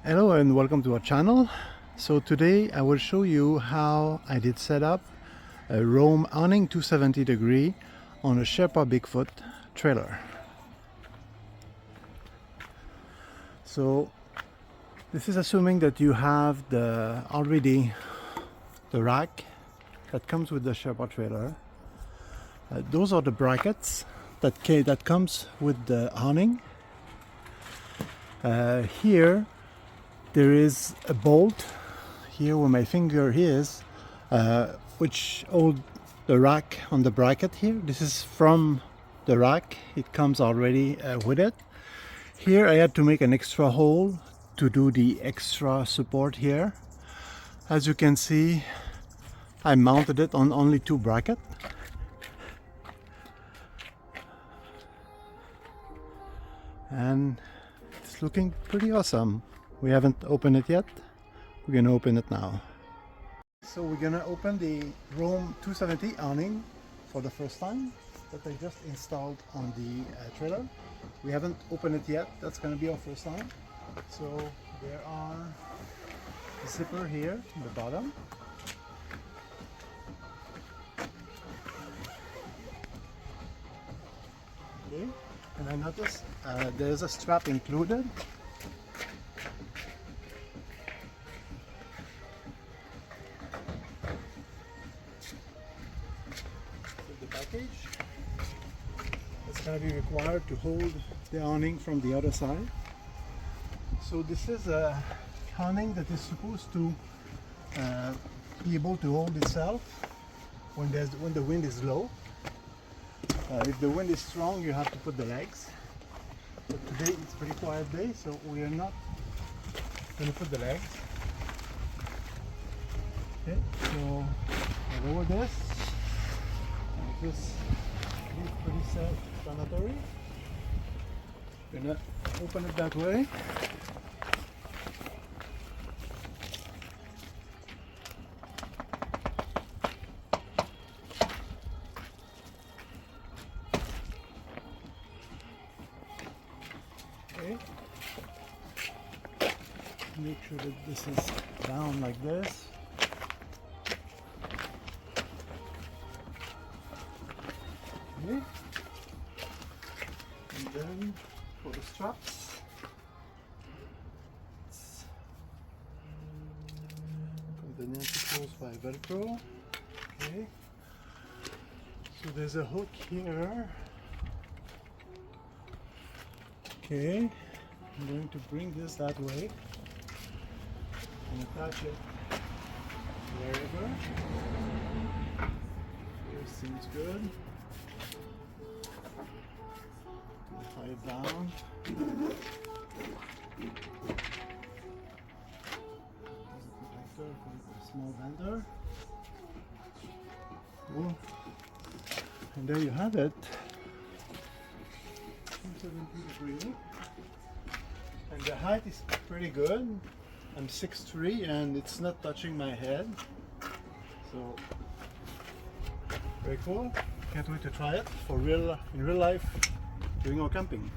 Hello and welcome to our channel. So today I will show you how I did set up a Roam Awning 270° on a Sherpa Bigfoot trailer. So this is assuming that you have already the rack that comes with the Sherpa trailer. Those are the brackets that comes with the awning. Here there is a bolt here where my finger is, which holds the rack on the bracket here. This is from the rack, it comes already with it. Here I had to make an extra hole to do the extra support here. As you can see, I mounted it on only two brackets. And it's looking pretty awesome. We haven't opened it yet. We're gonna open it now. So we're gonna open the Roam 270 awning for the first time that I just installed on the trailer. We haven't opened it yet. That's gonna be our first time. So there are a zipper here in the bottom. Okay, and I noticed there's a strap included. The package it's going to be required to hold the awning from the other side. So this is a awning that is supposed to be able to hold itself when the wind is low. If the wind is strong, you have to put the legs. But today it's a pretty quiet day, so we are not going to put the legs. Okay, so I lower this. This is pretty self-explanatory. Gonna open it that way. Okay. Make sure that this is down like this. Okay. And then for the straps, it's conveniently closed by Velcro. Okay. So there's a hook here. Okay. I'm going to bring this that way and attach it wherever. Here seems good. Tie it down. There's a small bender. Cool. And there you have it. 270°. And the height is pretty good. I'm 6'3" and it's not touching my head. So very cool. Can't wait to try it in real life during our camping.